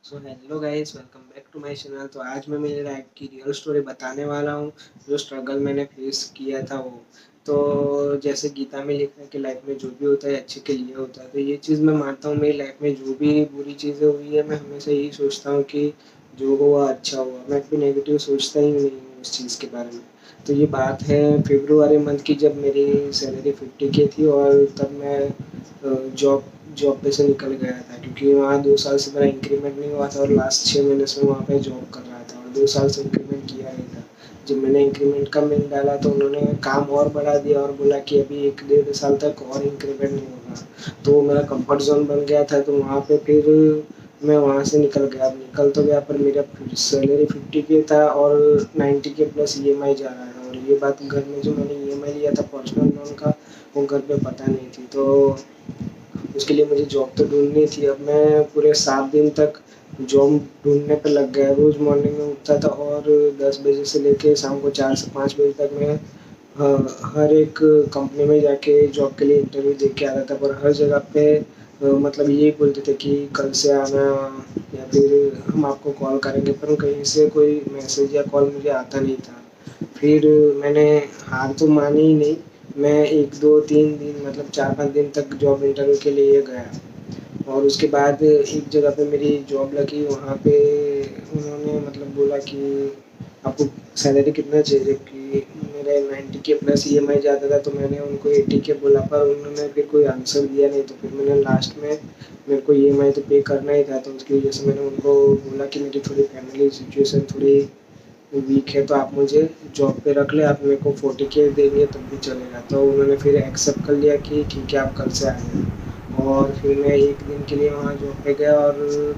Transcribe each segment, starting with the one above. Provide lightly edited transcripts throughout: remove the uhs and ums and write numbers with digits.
So hello guys, welcome back to my channel. तो आज मैं मेरी लाइफ की रियल स्टोरी बताने वाला हूँ। जो स्ट्रगल मैंने फेस किया था वो, तो जैसे गीता में लिखा है कि लाइफ में जो भी होता है अच्छे के लिए होता है, तो ये चीज़ मैं मानता हूँ। मेरी लाइफ में जो भी बुरी चीज़ें हुई है, मैं हमेशा यही सोचता हूँ कि जो हुआ अच्छा हुआ। मैं कभी नेगेटिव सोचता ही नहीं हूँ उस चीज़ के बारे में। तो ये बात है फरवरी मंथ की, जब मेरी सैलरी 50K थी और तब मैं जॉब जॉब पे से निकल गया था, क्योंकि वहाँ 2 साल से मेरा इंक्रीमेंट नहीं हुआ था और लास्ट 6 महीने से वहाँ पे जॉब कर रहा था और 2 साल से इंक्रीमेंट किया नहीं था। जब मैंने इंक्रीमेंट का मेल डाला तो उन्होंने काम और बढ़ा दिया और बोला कि अभी 1 डेढ़ साल तक और इंक्रीमेंट नहीं होगा। तो वो मेरा कंफर्ट जोन बन गया था, तो वहाँ पे फिर मैं वहाँ से निकल गया। अब निकल तो गया, पर मेरा सैलरी 50K था और 90K प्लस EMI जा रहा है। और ये बात घर में, जो मैंने EMI लिया था पर्सनल लोन का, वो घर पे पता नहीं थी। तो उसके लिए मुझे जॉब तो ढूँढनी थी। अब मैं पूरे 7 दिन तक जॉब ढूँढने पे लग गया। रोज़ मॉर्निंग में उठता था और 10 बजे से लेके शाम को 4 से 5 बजे तक मैं हर एक कंपनी में जाके जॉब के लिए इंटरव्यू दे के आता था। पर हर जगह पे मतलब यही बोलते थे कि कल से आना या फिर हम आपको कॉल करेंगे, पर कहीं से कोई मैसेज या कॉल मुझे आता नहीं था। फिर मैंने हार तो मानी ही नहीं। मैं 1 2 3 दिन, मतलब 4 5 दिन तक जॉब इंटरव्यू के लिए गया और उसके बाद एक जगह पे मेरी जॉब लगी। वहाँ पे उन्होंने मतलब बोला कि आपको सैलरी कितना चाहिए, जबकि मेरा 90K प्लस EMI जाता था। तो मैंने उनको 80K बोला, पर उन्होंने फिर कोई आंसर दिया नहीं। तो फिर मैंने लास्ट में, मेरे को EMI तो पे करना ही था, तो उसकी वजह से मैंने उनको बोला कि मेरी थोड़ी फैमिली सिचुएशन थोड़ी वीक है, तो आप मुझे जॉब पे रख ले, आप मेरे को 40K देंगे तब भी चलेगा। तो उन्होंने फिर एक्सेप्ट कर लिया कि ठीक है, आप कल से आ जाना। और फिर मैं 1 दिन के लिए वहाँ जॉब पे गया और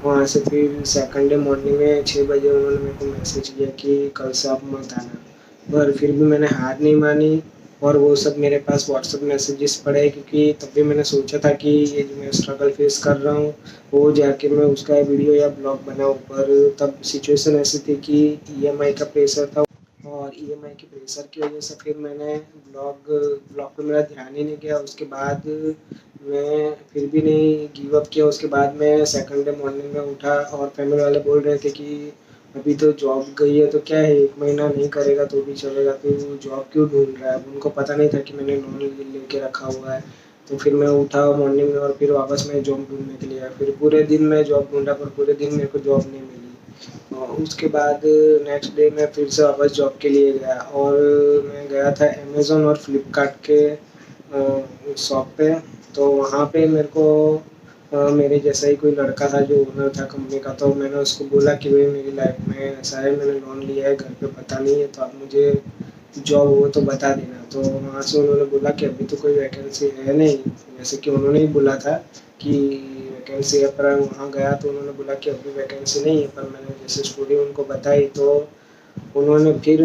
वहाँ से फिर सेकंड डे मॉर्निंग में 6 बजे उन्होंने मेरे को मैसेज किया कि कल से आप मत आना। पर फिर भी मैंने हार नहीं मानी और वो सब मेरे पास व्हाट्सएप मैसेजेस पड़े, क्योंकि तब भी मैंने सोचा था कि ये जो मैं स्ट्रगल फेस कर रहा हूँ वो जाके मैं उसका वीडियो या ब्लॉग बनाऊँ। पर तब सिचुएशन ऐसी थी कि EMI का प्रेशर था और EMI के प्रेशर की वजह से फिर मैंने ब्लॉग ब्लॉग पे मेरा ध्यान ही नहीं गया। उसके बाद मैं फिर भी नहीं गिव अप किया। उसके बाद मैं सेकंड डे मॉर्निंग में उठा और फैमिली वाले बोल रहे थे कि अभी तो जॉब गई है तो क्या है, 1 महीना नहीं करेगा तो भी चलेगा, तो जॉब क्यों ढूंढ रहा है। अब उनको पता नहीं था कि मैंने लोन लेके रखा हुआ है। तो फिर मैं उठा मॉर्निंग में और फिर वापस मैं जॉब ढूंढने के लिए आया। फिर पूरे दिन मैं जॉब ढूंढा, पर पूरे दिन मेरे को जॉब नहीं मिली। और उसके बाद नेक्स्ट डे मैं फिर से वापस जॉब के लिए गया और मैं गया था अमेज़न और फ्लिपकार्ट के शॉप पे। तो वहाँ पे मेरे को मेरे जैसा ही कोई लड़का था जो ओनर था कंपनी का। तो मैंने उसको बोला कि भाई मेरी लाइफ में ऐसा है, मैंने लोन लिया है, घर पे पता नहीं है, तो आप मुझे जॉब हो तो बता देना। तो वहाँ से उन्होंने बोला कि अभी तो कोई वैकेंसी है नहीं, जैसे कि उन्होंने ही बोला था कि वैकेंसी है। पर वहाँ गया तो उन्होंने बोला कि अभी वैकेंसी नहीं है। पर मैंने जैसे स्टोरी उनको बताई, तो उन्होंने फिर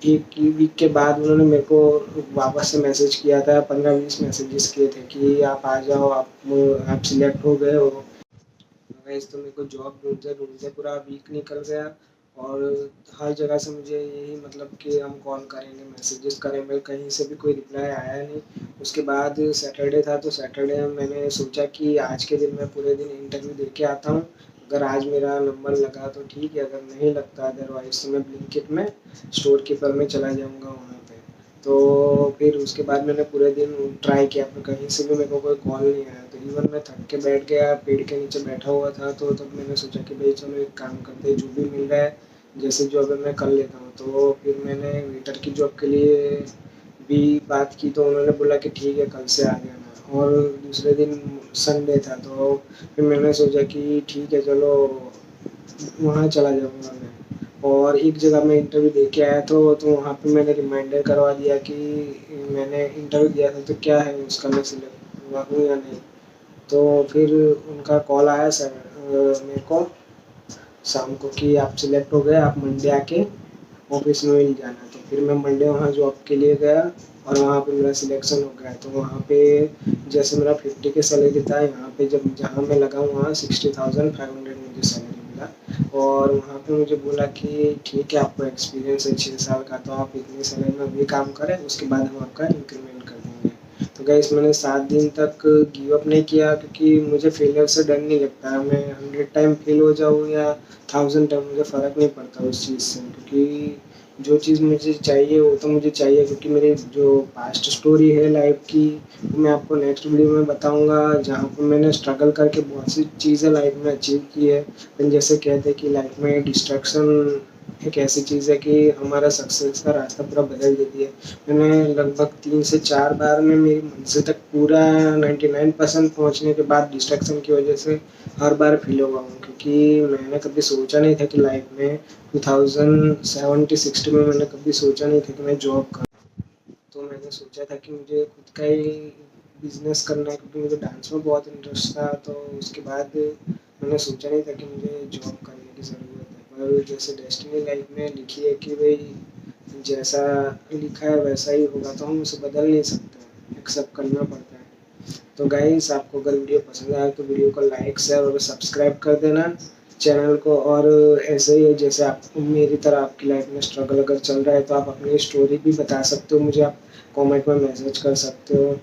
1 वीक के बाद उन्होंने मेरे को वापस से मैसेज किया था। 15 20 मैसेजेस किए थे कि आप आ जाओ, आप सिलेक्ट हो गए हो। गाइस, तो मेरे को जॉब ढूंढते ढूंढते पूरा वीक निकल गया और हर जगह से मुझे यही मतलब कि हम कॉल करेंगे, मैसेजेस करेंगे, कहीं से भी कोई रिप्लाई आया नहीं। उसके बाद सैटरडे था, तो सैटरडे मैंने सोचा कि आज के दिन मैं पूरे दिन इंटरव्यू दे के आता हूँ। अगर आज मेरा नंबर लगा तो ठीक है, अगर नहीं लगता अदरवाइज तो मैं ब्लिंकिट में स्टोर कीपर में चला जाऊँगा वहाँ पे। तो फिर उसके बाद मैंने पूरे दिन ट्राई किया, पर कहीं से भी मेरे को कोई कॉल नहीं आया। तो इवन मैं थक के बैठ गया, पेड़ के नीचे बैठा हुआ था। तो तब मैंने सोचा कि भाई चलो एक काम करते हैं, जो भी मिल रहा है जैसे जॉब है मैं कर लेता हूँ। तो फिर मैंने वेटर की जॉब के लिए भी बात की, तो उन्होंने बोला कि ठीक है, कल से आ जाना। और दूसरे दिन संडे था, तो फिर मैंने सोचा कि ठीक है चलो वहाँ चला जाऊँगा मैं। और एक जगह मैं इंटरव्यू दे के आया तो वहाँ पे मैंने रिमाइंडर करवा दिया कि मैंने इंटरव्यू दिया था, तो क्या है उसका, मैं सिलेक्ट हुआ हूँ या नहीं। तो फिर उनका कॉल आया सर मेरे को शाम को कि आप सिलेक्ट हो गए, आप मंडे आके ऑफिस में मिल जाना। तो फिर मैं मंडे वहाँ जॉब के लिए गया और वहाँ पे मेरा सिलेक्शन हो गया। तो वहाँ पे जैसे मेरा 50K सैलरी था, यहाँ पे जब जहाँ मैं लगा वहाँ 60,500 मुझे सैलरी मिला। और वहाँ पे मुझे बोला कि ठीक है, आपको एक्सपीरियंस है 6 साल का, तो आप इतनी सैलरी में अभी काम करें, उसके बाद हम आपका इंक्रीमेंट कर देंगे। तो गाइस मैंने 7 दिन तक गिव अप नहीं किया, क्योंकि मुझे फेलियर से डर नहीं लगता। मैं 100 टाइम फेल हो जाऊँ या 1000 टाइम, मुझे फ़र्क नहीं पड़ता उस चीज़ से, क्योंकि जो चीज़ मुझे चाहिए वो तो मुझे चाहिए। क्योंकि मेरी जो पास्ट स्टोरी है लाइफ की, वो मैं आपको नेक्स्ट वीडियो में बताऊंगा, जहाँ पर मैंने स्ट्रगल करके बहुत सी चीज़ें लाइफ में अचीव की है। जैसे कहते हैं कि लाइफ में डिस्ट्रैक्शन एक ऐसी चीज़ है कि हमारा सक्सेस का रास्ता पूरा बदल देती है। मैंने लगभग 3 से 4 बार में मेरी मंज़िल तक पूरा 99% पहुँचने के बाद डिस्ट्रैक्शन की वजह से हर बार फेल हुआ हूँ, क्योंकि मैंने कभी सोचा नहीं था कि लाइफ में 2070-60 में मैंने कभी सोचा नहीं था कि मैं जॉब करूँ। तो मैंने सोचा था कि मुझे खुद का ही बिज़नेस करना है, क्योंकि मुझे डांस में बहुत इंटरेस्ट था। तो उसके बाद मैंने सोचा नहीं था कि मुझे जॉब करने की ज़रूरत है। पर जैसे डेस्टिनी लाइफ में लिखी है कि भाई जैसा लिखा है वैसा ही होगा, तो हम उसे बदल नहीं सकते, एक्सेप्ट करना पड़ता है। तो गाइस, आपको अगर वीडियो पसंद आए तो वीडियो को लाइक शेयर और सब्सक्राइब कर देना चैनल को। और ऐसे ही जैसे आप मेरी तरह आपकी लाइफ में स्ट्रगल अगर चल रहा है तो आप अपनी स्टोरी भी बता सकते हो मुझे, आप कमेंट में मैसेज कर सकते हो।